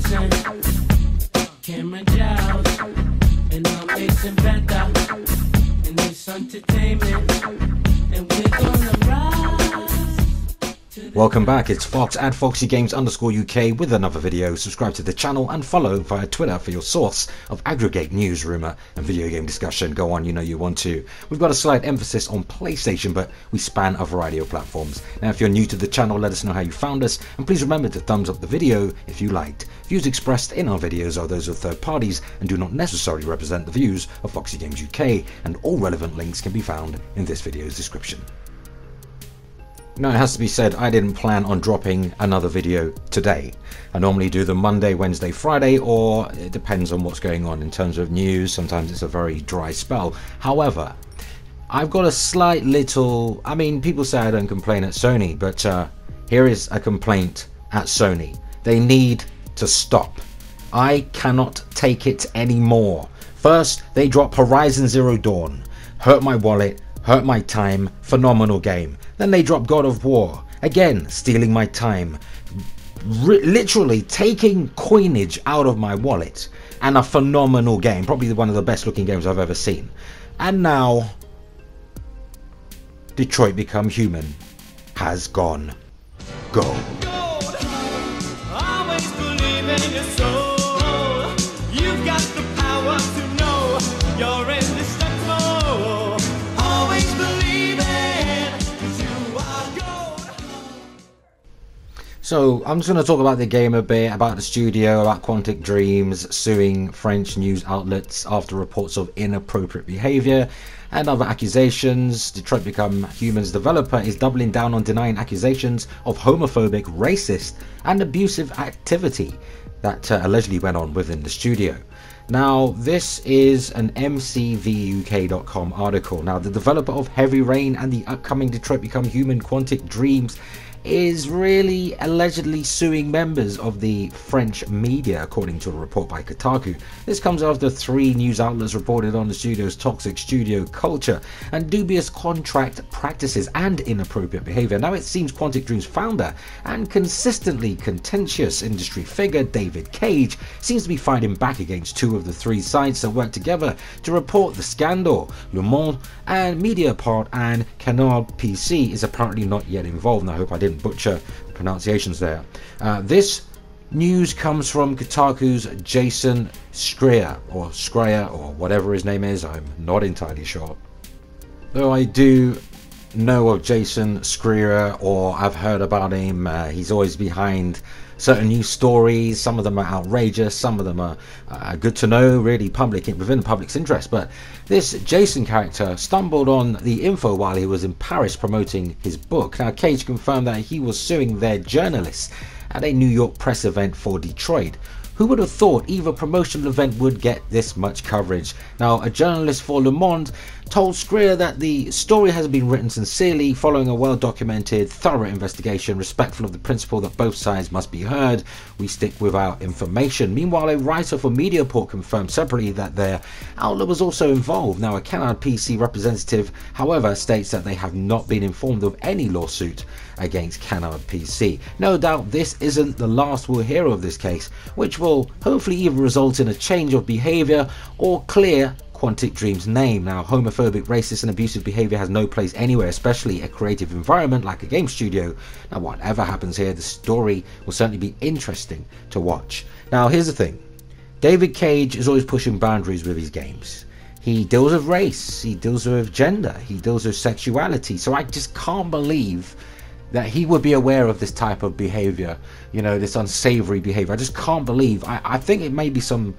listen, camera jobs, and I'm mixing better in this entertainment, and we're gonna rise. Welcome back, it's Fox at FOXY_Games_UK with another video. Subscribe to the channel and follow via Twitter for your source of aggregate news, rumour and video game discussion. Go on, you know you want to. We've got a slight emphasis on PlayStation, but we span a variety of platforms. Now if you're new to the channel, let us know how you found us, and please remember to thumbs up the video if you liked. Views expressed in our videos are those of third parties and do not necessarily represent the views of Foxy Games UK, and all relevant links can be found in this video's description. Now it has to be said, I didn't plan on dropping another video today. I normally do them Monday, Wednesday, Friday, or it depends on what's going on in terms of news. Sometimes it's a very dry spell. However, I've got a slight little, I mean, people say I don't complain at Sony, but here is a complaint at Sony. They need to stop. I cannot take it anymore. First, they drop Horizon Zero Dawn, hurt my wallet, hurt my time, phenomenal game. Then they drop God of War, again stealing my time, literally taking coinage out of my wallet, and a phenomenal game, probably one of the best looking games I've ever seen. And now Detroit Become Human has gone gold. Always believe in your soul. You've got the power to know you're indestructible. Always believe it, 'cause you are gold. So I'm just going to talk about the game a bit, about the studio, about Quantic Dreams suing French news outlets after reports of inappropriate behavior and other accusations. Detroit Become Human's developer is doubling down on denying accusations of homophobic, racist and abusive activity that allegedly went on within the studio. Now this is an MCVUK.com article. Now the developer of Heavy Rain and the upcoming Detroit Become Human Quantic Dreams is really allegedly suing members of the French media, according to a report by Kotaku. This comes after 3 news outlets reported on the studio's toxic studio culture and dubious contract practices and inappropriate behavior. Now it seems Quantic Dream's founder and consistently contentious industry figure David Cage seems to be fighting back against 2 of the 3 sites that worked together to report the scandal. Le Monde and Mediapart, and Canard PC is apparently not yet involved, and I hope I didn't butcher the pronunciations there. This news comes from Kotaku's Jason Schreier, or whatever his name is. I'm not entirely sure, though I do know of Jason Schreier, or I've heard about him. He's always behind certain news stories. Some of them are outrageous, some of them are good to know, really public, within the public's interest. But this Jason character stumbled on the info while he was in Paris promoting his book. Now Cage confirmed that he was suing their journalists at a New York press event for Detroit. Who would have thought either promotional event would get this much coverage? Now, a journalist for Le Monde told Schreier that the story has been written sincerely, following a well-documented, thorough investigation, respectful of the principle that both sides must be heard. We stick with our information. Meanwhile, a writer for Mediaport confirmed separately that their outlet was also involved. Now, a Canard PC representative, however, states that they have not been informed of any lawsuit against Canard PC. No doubt this isn't the last we'll hear of this case, which will hopefully either result in a change of behaviour or clear Quantic Dream's name. Now, homophobic, racist and abusive behaviour has no place anywhere, especially a creative environment like a game studio. Now, whatever happens here, the story will certainly be interesting to watch. Now, here's the thing. David Cage is always pushing boundaries with his games. He deals with race, he deals with gender, he deals with sexuality. So I just can't believe that he would be aware of this type of behavior, you know, this unsavory behavior. I just can't believe. I think it may be some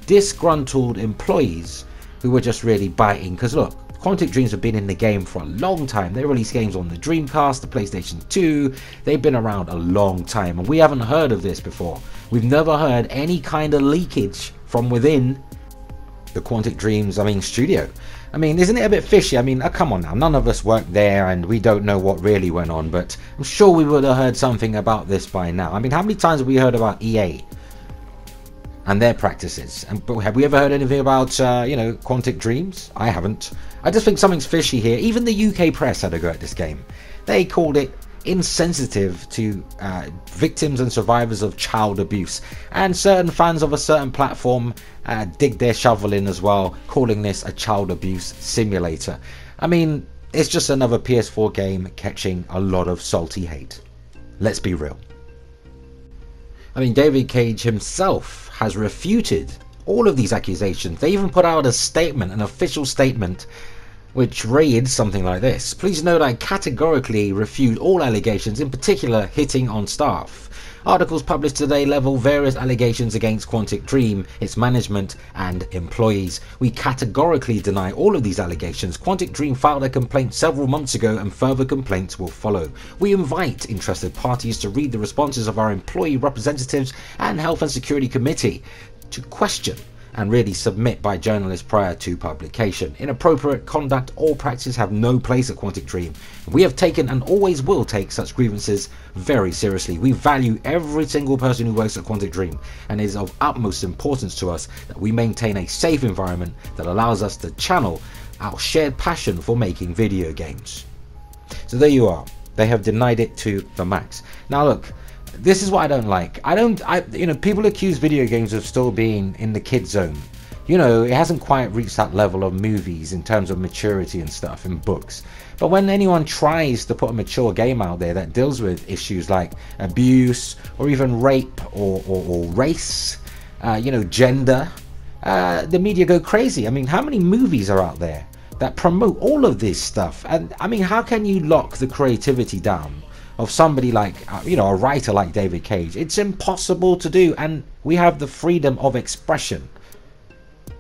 disgruntled employees who were just really biting, because look, Quantic Dreams have been in the game for a long time. They release games on the Dreamcast, the PlayStation 2. They've been around a long time, and we haven't heard of this before. We've never heard any kind of leakage from within the Quantic Dreams, studio. Isn't it a bit fishy? Come on now, none of us work there and we don't know what really went on, but I'm sure we would have heard something about this by now. How many times have we heard about EA and their practices? But have we ever heard anything about, Quantic Dreams? I haven't. I just think something's fishy here. Even the UK press had a go at this game. They called it insensitive to victims and survivors of child abuse, and certain fans of a certain platform dig their shovel in as well, calling this a child abuse simulator. I mean, it's just another PS4 game catching a lot of salty hate. Let's be real. I mean, David Cage himself has refuted all of these accusations. They even put out a statement, an official statement, which reads something like this: "Please note I categorically refute all allegations, in particular hitting on staff. Articles published today level various allegations against Quantic Dream, its management and employees. We categorically deny all of these allegations. Quantic Dream filed a complaint several months ago and further complaints will follow. We invite interested parties to read the responses of our employee representatives and Health and Security Committee to question and really submit by journalists prior to publication. Inappropriate conduct or practice have no place at Quantic Dream. We have taken and always will take such grievances very seriously. We value every single person who works at Quantic Dream, and it is of utmost importance to us that we maintain a safe environment that allows us to channel our shared passion for making video games." So there you are. They have denied it to the max. Now look, this is what I don't like. People accuse video games of still being in the kid zone. It hasn't quite reached that level of movies in terms of maturity and stuff, and books. But when anyone tries to put a mature game out there that deals with issues like abuse or even rape or race, gender, the media go crazy. I mean, how many movies are out there that promote all of this stuff? And I mean, how can you lock the creativity down of somebody like, a writer like David Cage? It's impossible to do, and we have the freedom of expression.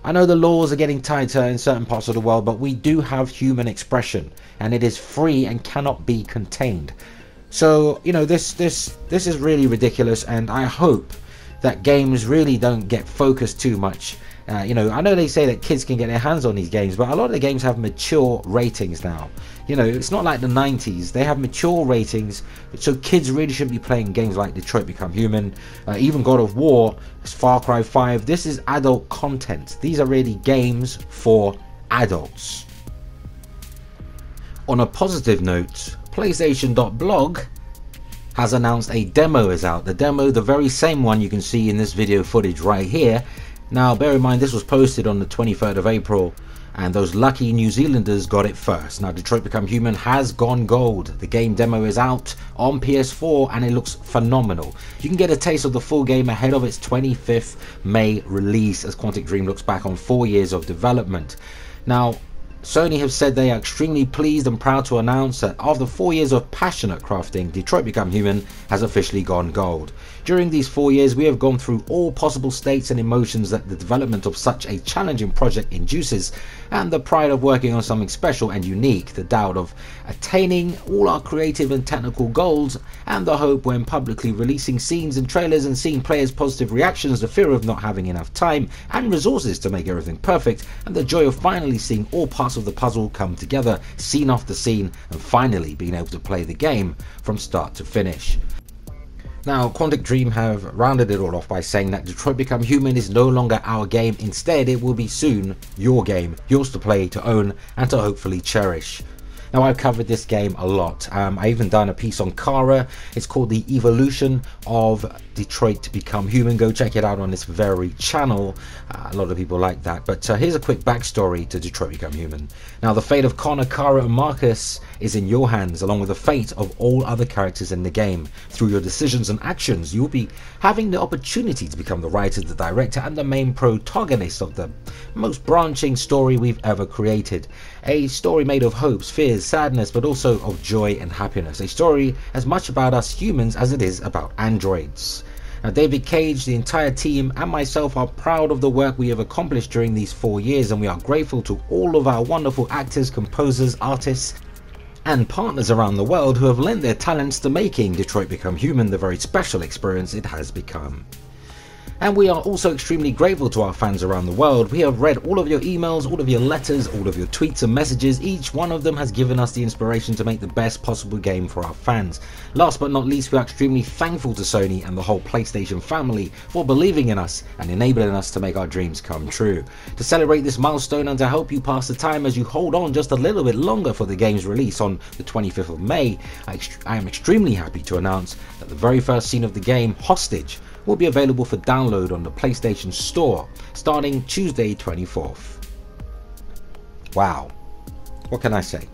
I know the laws are getting tighter in certain parts of the world, but we do have human expression, and it is free and cannot be contained. So, this is really ridiculous, and I hope that games really don't get focused too much. I know they say that kids can get their hands on these games, but a lot of the games have mature ratings now. It's not like the 90s. They have mature ratings, so kids really shouldn't be playing games like Detroit Become Human, even God of War, Far Cry 5. This is adult content. These are really games for adults. On a positive note, PlayStation.blog has announced a demo is out. The demo, the very same one you can see in this video footage right here. Now, bear in mind, this was posted on the 23rd of April, and those lucky New Zealanders got it first. Now, Detroit Become Human has gone gold. The game demo is out on PS4, and it looks phenomenal. You can get a taste of the full game ahead of its 25th May release, as Quantic Dream looks back on 4 years of development. Now, Sony have said they are extremely pleased and proud to announce that after 4 years of passionate crafting, Detroit Become Human has officially gone gold. During these 4 years, we have gone through all possible states and emotions that the development of such a challenging project induces, and the pride of working on something special and unique, the doubt of attaining all our creative and technical goals, and the hope when publicly releasing scenes and trailers and seeing players' positive reactions, the fear of not having enough time and resources to make everything perfect, and the joy of finally seeing all parts of the puzzle come together, scene after scene, and finally being able to play the game from start to finish. Now, Quantic Dream have rounded it all off by saying that Detroit Become Human is no longer our game. Instead, it will be soon your game, yours to play, to own, and to hopefully cherish. Now, I've covered this game a lot. I even done a piece on Kara. It's called The Evolution of Detroit Become Human. Go check it out on this very channel. A lot of people like that. But here's a quick backstory to Detroit Become Human. Now, the fate of Connor, Kara, and Marcus is in your hands, along with the fate of all other characters in the game. Through your decisions and actions, you'll be having the opportunity to become the writer, the director, and the main protagonist of the most branching story we've ever created. A story made of hopes, fears, sadness, but also of joy and happiness. A story as much about us humans as it is about androids. Now, David Cage, the entire team, and myself are proud of the work we have accomplished during these 4 years, and we are grateful to all of our wonderful actors, composers, artists, and partners around the world who have lent their talents to making Detroit Become Human the very special experience it has become. And we are also extremely grateful to our fans around the world. We have read all of your emails, all of your letters, all of your tweets and messages. Each one of them has given us the inspiration to make the best possible game for our fans. Last but not least, we are extremely thankful to Sony and the whole PlayStation family for believing in us and enabling us to make our dreams come true. To celebrate this milestone and to help you pass the time as you hold on just a little bit longer for the game's release on the 25th of May, I am extremely happy to announce that the very first scene of the game, Hostage, will be available for download on the PlayStation Store starting Tuesday 24th. Wow, what can I say?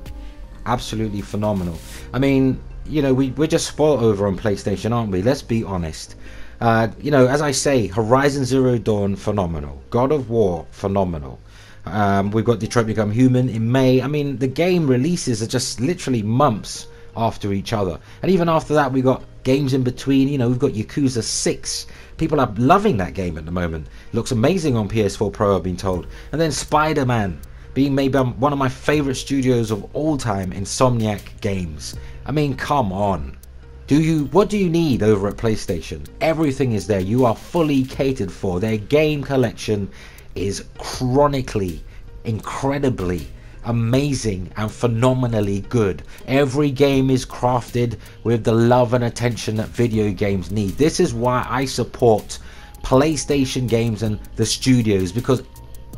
Absolutely phenomenal. I mean, you know, we're just spoiled over on PlayStation, aren't we? Let's be honest. You know, as I say, Horizon Zero Dawn, phenomenal. God of War, phenomenal. We've got Detroit Become Human in May. I mean, the game releases are just literally months after each other, and even after that we got games in between. You know, we've got Yakuza 6. People are loving that game at the moment. It looks amazing on PS4 Pro, I've been told. And then Spider-Man, being made by one of my favorite studios of all time, Insomniac Games. I mean, come on. What do you need over at PlayStation? Everything is there. You are fully catered for. Their game collection is chronically, incredibly amazing and phenomenally good. Every game is crafted with the love and attention that video games need. This is why I support PlayStation games and the studios, because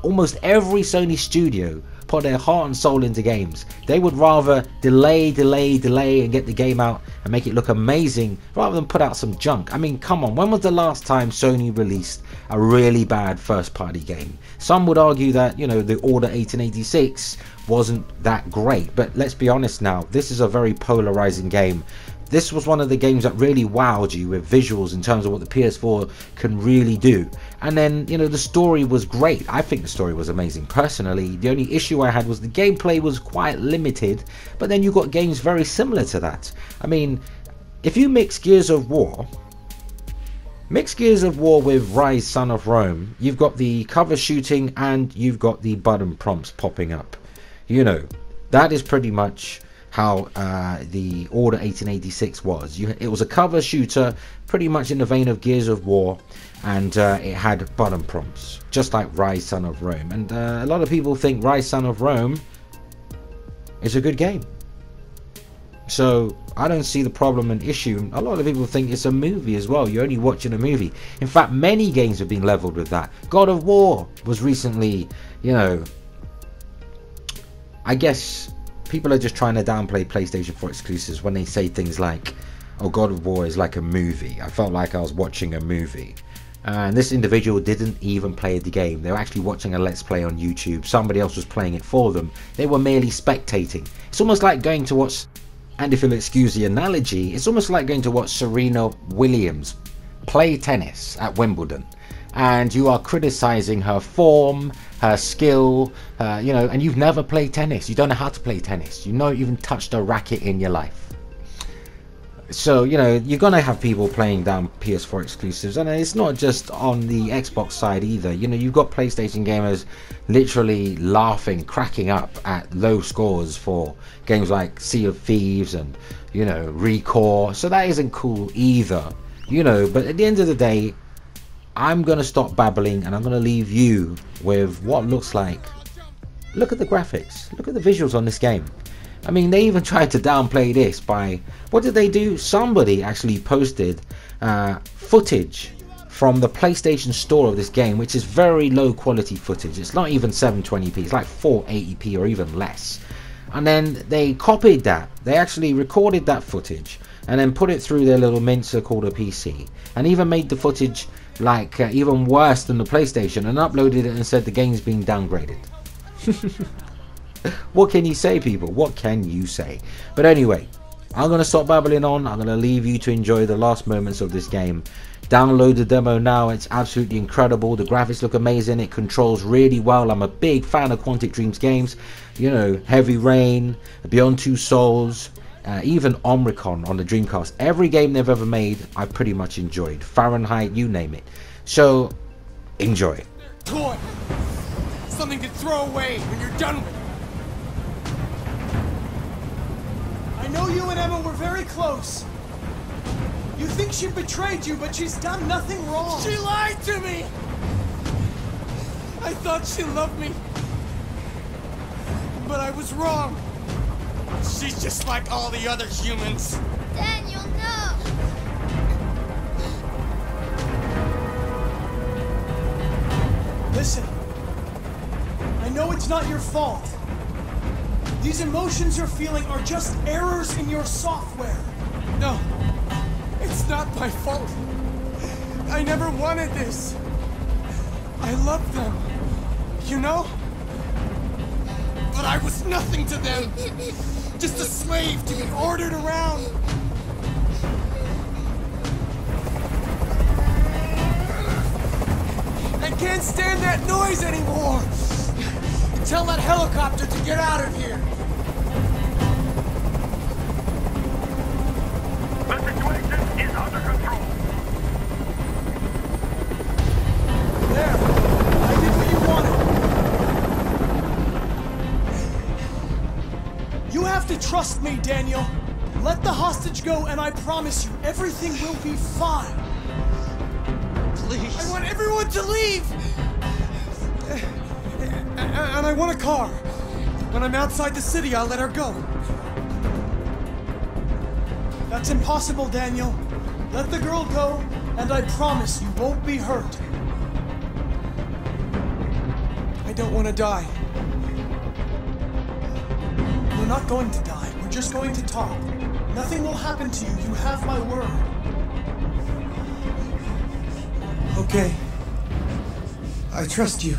almost every Sony studio put their heart and soul into games. They would rather delay and get the game out and make it look amazing rather than put out some junk. I mean, come on, when was the last time Sony released a really bad first party game? Some would argue that, you know, the Order 1886 wasn't that great, but let's be honest now, this is a very polarizing game. This was one of the games that really wowed you with visuals in terms of what the PS4 can really do. And then, you know, the story was great. I think the story was amazing personally. The only issue I had was the gameplay was quite limited, but then you got games very similar to that. I mean, if you mix Gears of War with Rise Son of Rome, you've got the cover shooting and you've got the button prompts popping up. You know, that is pretty much how the Order 1886 was. It was a cover shooter, pretty much in the vein of Gears of War, and it had button prompts, just like Rise Son of Rome. And a lot of people think Rise Son of Rome is a good game. So I don't see the problem and issue. A lot of people think it's a movie as well. You're only watching a movie. In fact, many games have been leveled with that. God of War was recently, you know, I guess people are just trying to downplay PlayStation 4 exclusives when they say things like, oh, God of War is like a movie. I felt like I was watching a movie. And this individual didn't even play the game. They were actually watching a Let's Play on YouTube. Somebody else was playing it for them. They were merely spectating. It's almost like going to watch, and if you'll excuse the analogy, it's almost like going to watch Serena Williams play tennis at Wimbledon. And you are criticizing her form, her skill, you know, and you've never played tennis. You don't know how to play tennis. You know, you haven't touched a racket in your life. So, you know, you're going to have people playing down PS4 exclusives. And it's not just on the Xbox side either. You know, you've got PlayStation gamers literally laughing, cracking up at low scores for games like Sea of Thieves and, you know, Recore. So that isn't cool either. You know, but at the end of the day, I'm going to stop babbling and I'm going to leave you with what looks like. Look at the graphics. Look at the visuals on this game. I mean, they even tried to downplay this by, what did they do? Somebody actually posted footage from the PlayStation Store of this game, which is very low quality footage. It's not even 720p, it's like 480p or even less. And then they copied that. They actually recorded that footage and then put it through their little mincer called a PC, and even made the footage like even worse than the PlayStation, and uploaded it and said the game's being downgraded. What can you say, people? What can you say? But anyway, I'm going to stop babbling on. I'm going to leave you to enjoy the last moments of this game. Download the demo now. It's absolutely incredible. The graphics look amazing. It controls really well. I'm a big fan of Quantic Dream's games. You know, Heavy Rain, Beyond Two Souls, even Omnicron on the Dreamcast. Every game they've ever made, I pretty much enjoyed. Fahrenheit, you name it. So, enjoy. Toy! Something to throw away when you're done with it. I know you and Emma were very close. You think she betrayed you, but she's done nothing wrong. She lied to me! I thought she loved me. But I was wrong. She's just like all the other humans. Daniel, no! Listen. I know it's not your fault. These emotions you're feeling are just errors in your software. No. It's not my fault. I never wanted this. I loved them. You know? But I was nothing to them. Just a slave to be ordered around. I can't stand that noise anymore. Tell that helicopter to get out of here. The situation is under control. There. I did what you wanted. You have to trust me, Daniel. Let the hostage go, and I promise you, everything will be fine. Please. I want everyone to leave. And I want a car. When I'm outside the city, I'll let her go. That's impossible, Daniel. Let the girl go, and I promise you won't be hurt. I don't want to die. We're not going to die. We're just going to talk. Nothing will happen to you. You have my word. Okay. I trust you.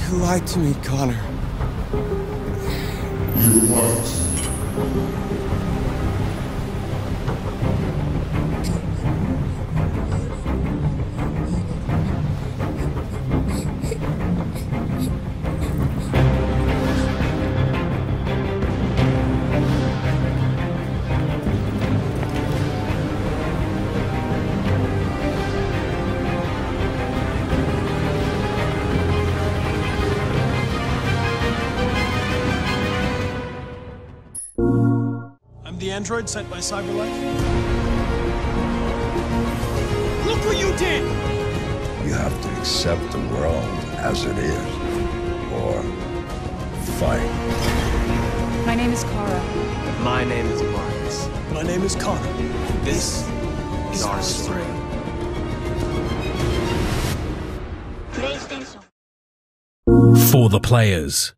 You lied to me, Connor. You what? The android sent by Cyberlife? Look what you did! You have to accept the world as it is, or fight. My name is Kara. My name is Marcus. My name is Connor. This is our story. PlayStation. For the players.